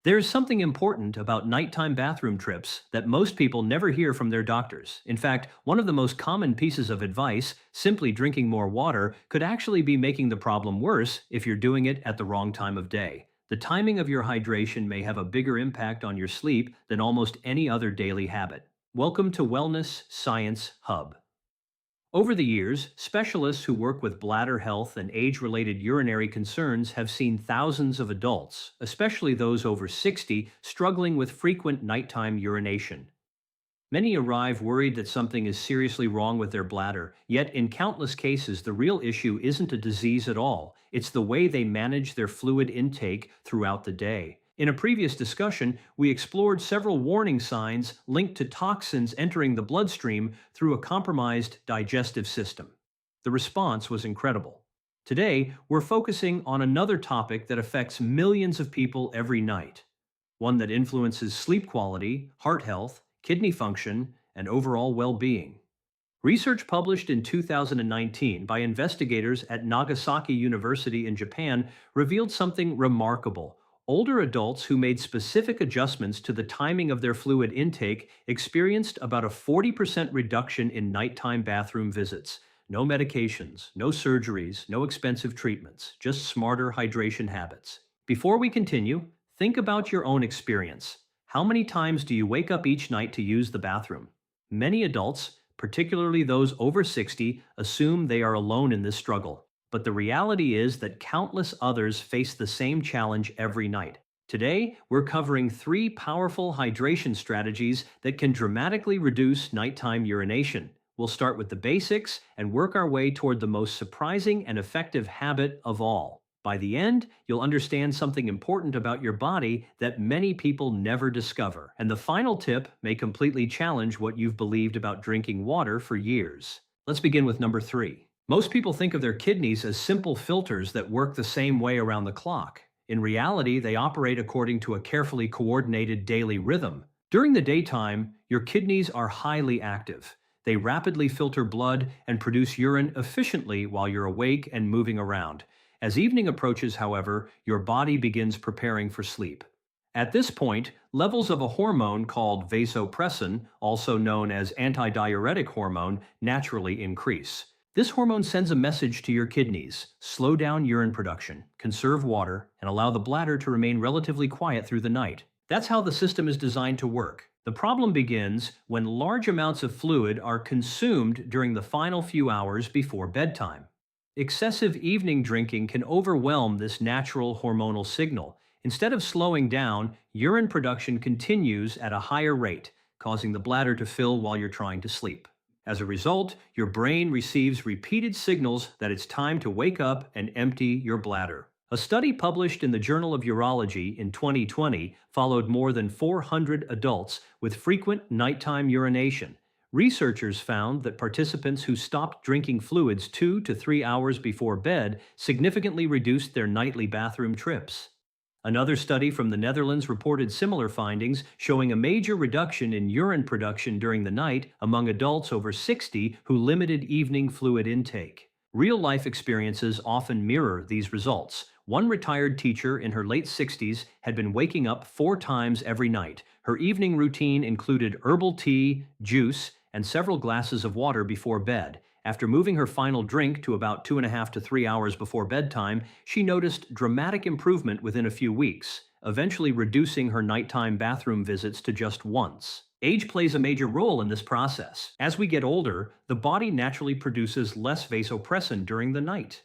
There's something important about nighttime bathroom trips that most people never hear from their doctors. In fact, one of the most common pieces of advice, simply drinking more water, could actually be making the problem worse if you're doing it at the wrong time of day. The timing of your hydration may have a bigger impact on your sleep than almost any other daily habit. Welcome to Wellness Science Hub. Over the years, specialists who work with bladder health and age-related urinary concerns have seen thousands of adults, especially those over 60, struggling with frequent nighttime urination. Many arrive worried that something is seriously wrong with their bladder, yet in countless cases the real issue isn't a disease at all, it's the way they manage their fluid intake throughout the day. In a previous discussion, we explored several warning signs linked to toxins entering the bloodstream through a compromised digestive system. The response was incredible. Today, we're focusing on another topic that affects millions of people every night, one that influences sleep quality, heart health, kidney function, and overall well-being. Research published in 2019 by investigators at Nagasaki University in Japan revealed something remarkable. Older adults who made specific adjustments to the timing of their fluid intake experienced about a 40% reduction in nighttime bathroom visits. No medications, no surgeries, no expensive treatments, just smarter hydration habits. Before we continue, think about your own experience. How many times do you wake up each night to use the bathroom? Many adults, particularly those over 60, assume they are alone in this struggle. But the reality is that countless others face the same challenge every night. Today, we're covering 3 powerful hydration strategies that can dramatically reduce nighttime urination. We'll start with the basics and work our way toward the most surprising and effective habit of all. By the end, you'll understand something important about your body that many people never discover. And the final tip may completely challenge what you've believed about drinking water for years. Let's begin with number 3. Most people think of their kidneys as simple filters that work the same way around the clock. In reality, they operate according to a carefully coordinated daily rhythm. During the daytime, your kidneys are highly active. They rapidly filter blood and produce urine efficiently while you're awake and moving around. As evening approaches, however, your body begins preparing for sleep. At this point, levels of a hormone called vasopressin, also known as antidiuretic hormone, naturally increase. This hormone sends a message to your kidneys: slow down urine production, conserve water, and allow the bladder to remain relatively quiet through the night. That's how the system is designed to work. The problem begins when large amounts of fluid are consumed during the final few hours before bedtime. Excessive evening drinking can overwhelm this natural hormonal signal. Instead of slowing down, urine production continues at a higher rate, causing the bladder to fill while you're trying to sleep. As a result, your brain receives repeated signals that it's time to wake up and empty your bladder. A study published in the Journal of Urology in 2020 followed more than 400 adults with frequent nighttime urination. Researchers found that participants who stopped drinking fluids 2 to 3 hours before bed significantly reduced their nightly bathroom trips. Another study from the Netherlands reported similar findings, showing a major reduction in urine production during the night among adults over 60 who limited evening fluid intake. Real-life experiences often mirror these results. One retired teacher in her late 60s had been waking up 4 times every night. Her evening routine included herbal tea, juice, and several glasses of water before bed. After moving her final drink to about 2.5 to 3 hours before bedtime, she noticed dramatic improvement within a few weeks, eventually reducing her nighttime bathroom visits to just once. Age plays a major role in this process. As we get older, the body naturally produces less vasopressin during the night.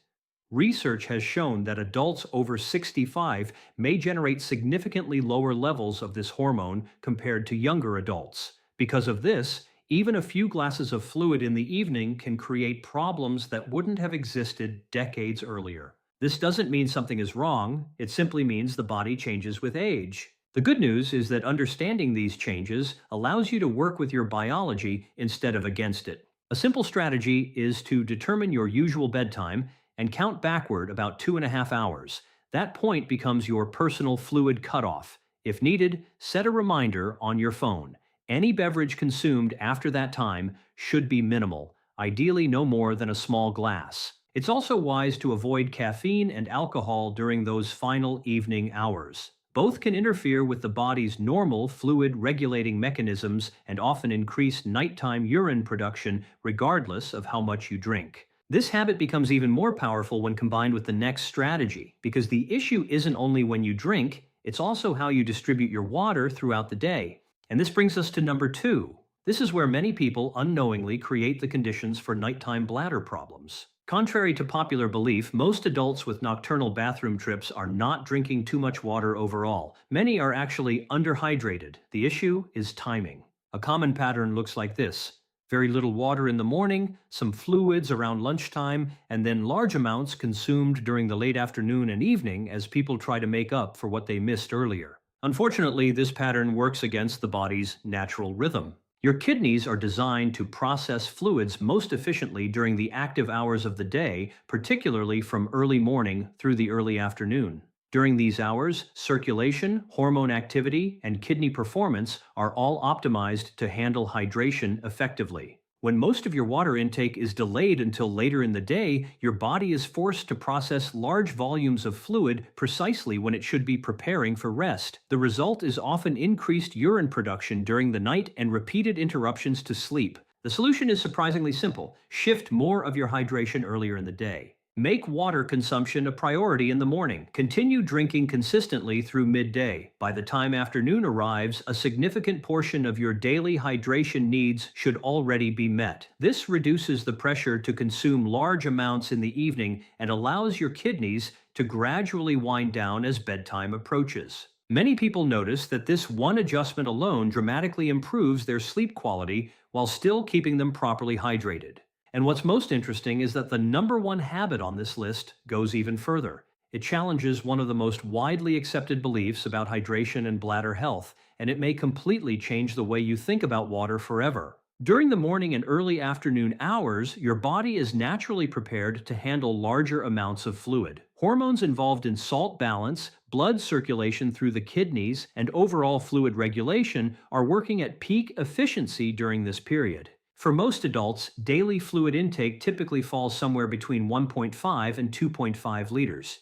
Research has shown that adults over 65 may generate significantly lower levels of this hormone compared to younger adults. Because of this, even a few glasses of fluid in the evening can create problems that wouldn't have existed decades earlier. This doesn't mean something is wrong, it simply means the body changes with age. The good news is that understanding these changes allows you to work with your biology instead of against it. A simple strategy is to determine your usual bedtime and count backward about 2.5 hours. That point becomes your personal fluid cutoff. If needed, set a reminder on your phone. Any beverage consumed after that time should be minimal, ideally no more than a small glass. It's also wise to avoid caffeine and alcohol during those final evening hours. Both can interfere with the body's normal fluid regulating mechanisms and often increase nighttime urine production regardless of how much you drink. This habit becomes even more powerful when combined with the next strategy, because the issue isn't only when you drink, it's also how you distribute your water throughout the day. And this brings us to number two. This is where many people unknowingly create the conditions for nighttime bladder problems. Contrary to popular belief, most adults with nocturnal bathroom trips are not drinking too much water overall. Many are actually underhydrated. The issue is timing. A common pattern looks like this: very little water in the morning, some fluids around lunchtime, and then large amounts consumed during the late afternoon and evening as people try to make up for what they missed earlier. Unfortunately, this pattern works against the body's natural rhythm. Your kidneys are designed to process fluids most efficiently during the active hours of the day, particularly from early morning through the early afternoon. During these hours, circulation, hormone activity, and kidney performance are all optimized to handle hydration effectively. When most of your water intake is delayed until later in the day, your body is forced to process large volumes of fluid precisely when it should be preparing for rest. The result is often increased urine production during the night and repeated interruptions to sleep. The solution is surprisingly simple: shift more of your hydration earlier in the day. Make water consumption a priority in the morning. Continue drinking consistently through midday. By the time afternoon arrives, a significant portion of your daily hydration needs should already be met. This reduces the pressure to consume large amounts in the evening and allows your kidneys to gradually wind down as bedtime approaches. Many people notice that this one adjustment alone dramatically improves their sleep quality while still keeping them properly hydrated. And what's most interesting is that the number one habit on this list goes even further. It challenges one of the most widely accepted beliefs about hydration and bladder health, and it may completely change the way you think about water forever. During the morning and early afternoon hours, your body is naturally prepared to handle larger amounts of fluid. Hormones involved in salt balance, blood circulation through the kidneys, and overall fluid regulation are working at peak efficiency during this period. For most adults, daily fluid intake typically falls somewhere between 1.5 and 2.5 liters.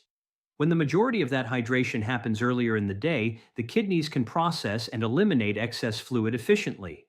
When the majority of that hydration happens earlier in the day, the kidneys can process and eliminate excess fluid efficiently.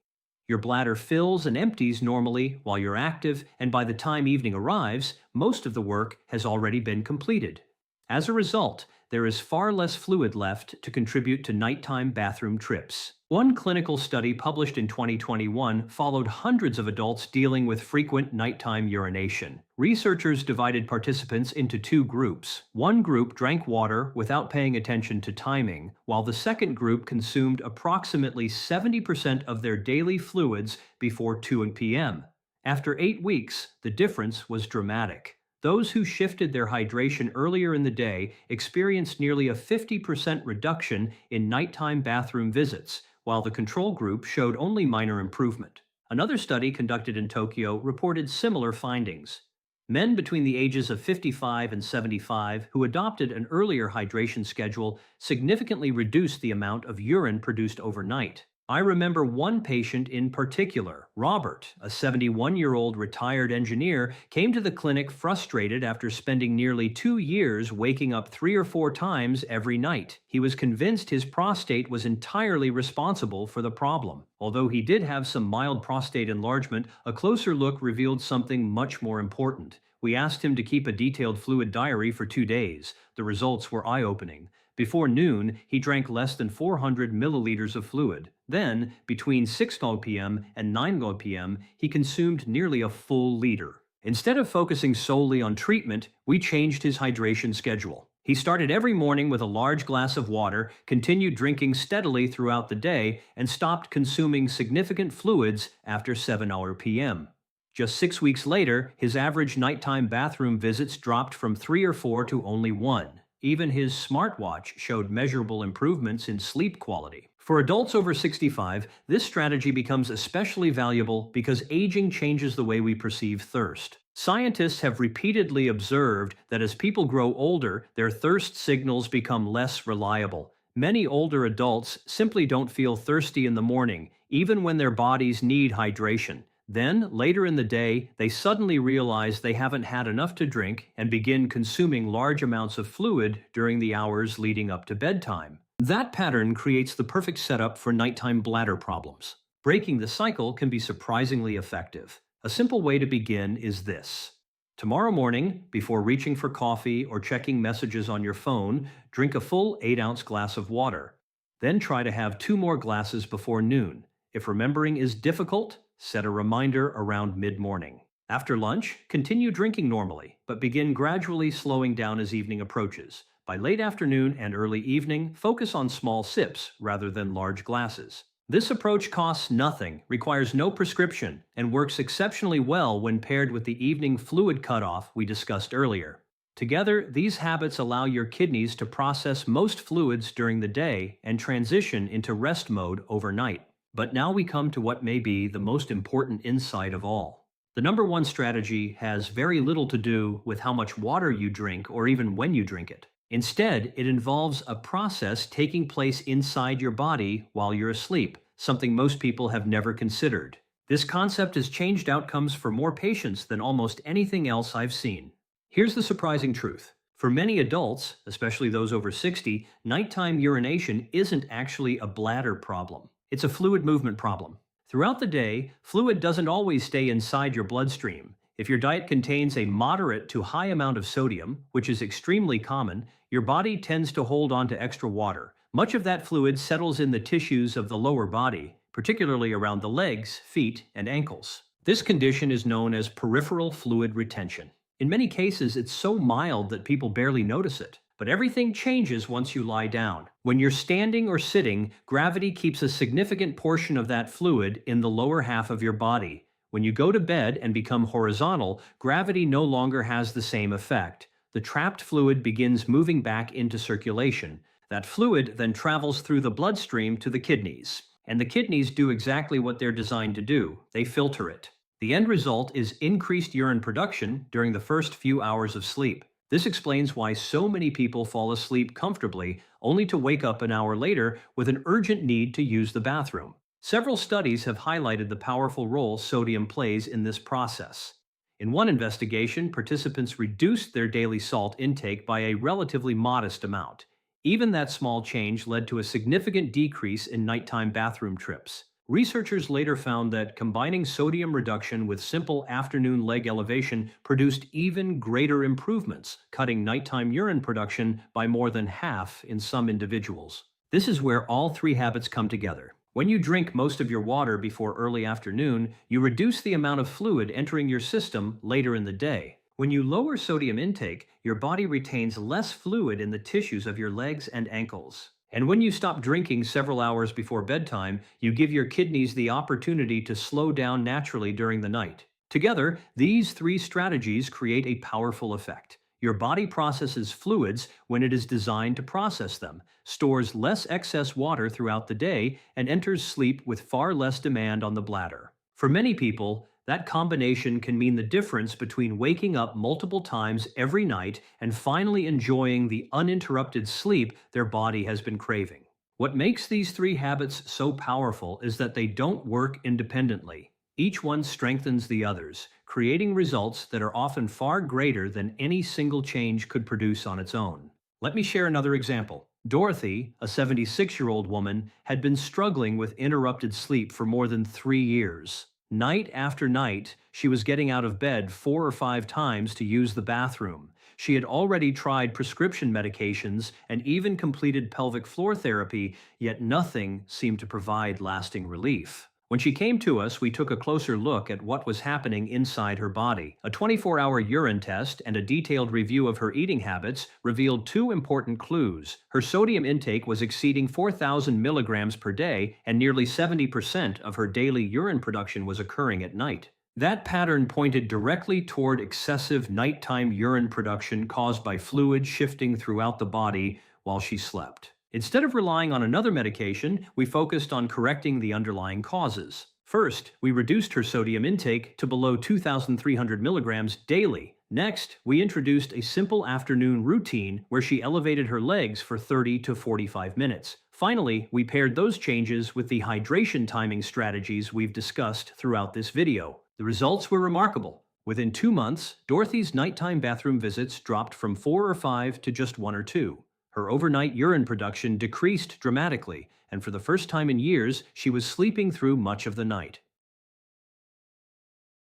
Your bladder fills and empties normally while you're active, and by the time evening arrives, most of the work has already been completed. As a result, there is far less fluid left to contribute to nighttime bathroom trips. One clinical study published in 2021 followed hundreds of adults dealing with frequent nighttime urination. Researchers divided participants into two groups. One group drank water without paying attention to timing, while the second group consumed approximately 70% of their daily fluids before 2 p.m. After 8 weeks, the difference was dramatic. Those who shifted their hydration earlier in the day experienced nearly a 50% reduction in nighttime bathroom visits, while the control group showed only minor improvement. Another study conducted in Tokyo reported similar findings. Men between the ages of 55 and 75 who adopted an earlier hydration schedule significantly reduced the amount of urine produced overnight. I remember one patient in particular. Robert, a 71-year-old retired engineer, came to the clinic frustrated after spending nearly 2 years waking up 3 or 4 times every night. He was convinced his prostate was entirely responsible for the problem. Although he did have some mild prostate enlargement, a closer look revealed something much more important. We asked him to keep a detailed fluid diary for 2 days. The results were eye-opening. Before noon, he drank less than 400 milliliters of fluid. Then, between 6 p.m. and 9 p.m., he consumed nearly a full liter. Instead of focusing solely on treatment, we changed his hydration schedule. He started every morning with a large glass of water, continued drinking steadily throughout the day, and stopped consuming significant fluids after 7 p.m. Just 6 weeks later, his average nighttime bathroom visits dropped from 3 or 4 to only 1. Even his smartwatch showed measurable improvements in sleep quality. For adults over 65, this strategy becomes especially valuable because aging changes the way we perceive thirst. Scientists have repeatedly observed that as people grow older, their thirst signals become less reliable. Many older adults simply don't feel thirsty in the morning, even when their bodies need hydration. Then, later in the day, they suddenly realize they haven't had enough to drink and begin consuming large amounts of fluid during the hours leading up to bedtime. That pattern creates the perfect setup for nighttime bladder problems. Breaking the cycle can be surprisingly effective. A simple way to begin is this. Tomorrow morning, before reaching for coffee or checking messages on your phone, drink a full 8-ounce glass of water. Then try to have 2 more glasses before noon. If remembering is difficult, set a reminder around mid-morning. After lunch, continue drinking normally, but begin gradually slowing down as evening approaches. By late afternoon and early evening, focus on small sips rather than large glasses. This approach costs nothing, requires no prescription, and works exceptionally well when paired with the evening fluid cutoff we discussed earlier. Together, these habits allow your kidneys to process most fluids during the day and transition into rest mode overnight. But now we come to what may be the most important insight of all. The number one strategy has very little to do with how much water you drink or even when you drink it. Instead, it involves a process taking place inside your body while you're asleep, something most people have never considered. This concept has changed outcomes for more patients than almost anything else I've seen. Here's the surprising truth. For many adults, especially those over 60, nighttime urination isn't actually a bladder problem. It's a fluid movement problem. Throughout the day, fluid doesn't always stay inside your bloodstream. If your diet contains a moderate to high amount of sodium, which is extremely common, your body tends to hold on to extra water. Much of that fluid settles in the tissues of the lower body, particularly around the legs, feet, and ankles. This condition is known as peripheral fluid retention. In many cases, it's so mild that people barely notice it. But everything changes once you lie down. When you're standing or sitting, gravity keeps a significant portion of that fluid in the lower half of your body. When you go to bed and become horizontal, gravity no longer has the same effect. The trapped fluid begins moving back into circulation. That fluid then travels through the bloodstream to the kidneys. And the kidneys do exactly what they're designed to do. They filter it. The end result is increased urine production during the first few hours of sleep. This explains why so many people fall asleep comfortably, only to wake up an hour later with an urgent need to use the bathroom. Several studies have highlighted the powerful role sodium plays in this process. In one investigation, participants reduced their daily salt intake by a relatively modest amount. Even that small change led to a significant decrease in nighttime bathroom trips. Researchers later found that combining sodium reduction with simple afternoon leg elevation produced even greater improvements, cutting nighttime urine production by more than half in some individuals. This is where all three habits come together. When you drink most of your water before early afternoon, you reduce the amount of fluid entering your system later in the day. When you lower sodium intake, your body retains less fluid in the tissues of your legs and ankles. And when you stop drinking several hours before bedtime, you give your kidneys the opportunity to slow down naturally during the night. Together, these three strategies create a powerful effect. Your body processes fluids when it is designed to process them, stores less excess water throughout the day, and enters sleep with far less demand on the bladder. For many people, that combination can mean the difference between waking up multiple times every night and finally enjoying the uninterrupted sleep their body has been craving. What makes these three habits so powerful is that they don't work independently. Each one strengthens the others, creating results that are often far greater than any single change could produce on its own. Let me share another example. Dorothy, a 76-year-old woman, had been struggling with interrupted sleep for more than 3 years. Night after night, she was getting out of bed 4 or 5 times to use the bathroom. She had already tried prescription medications and even completed pelvic floor therapy, yet nothing seemed to provide lasting relief. When she came to us, we took a closer look at what was happening inside her body. A 24-hour urine test and a detailed review of her eating habits revealed 2 important clues. Her sodium intake was exceeding 4,000 milligrams per day, and nearly 70% of her daily urine production was occurring at night. That pattern pointed directly toward excessive nighttime urine production caused by fluid shifting throughout the body while she slept. Instead of relying on another medication, we focused on correcting the underlying causes. First, we reduced her sodium intake to below 2,300 milligrams daily. Next, we introduced a simple afternoon routine where she elevated her legs for 30 to 45 minutes. Finally, we paired those changes with the hydration timing strategies we've discussed throughout this video. The results were remarkable. Within 2 months, Dorothy's nighttime bathroom visits dropped from 4 or 5 to just 1 or 2. Her overnight urine production decreased dramatically, and for the first time in years, she was sleeping through much of the night.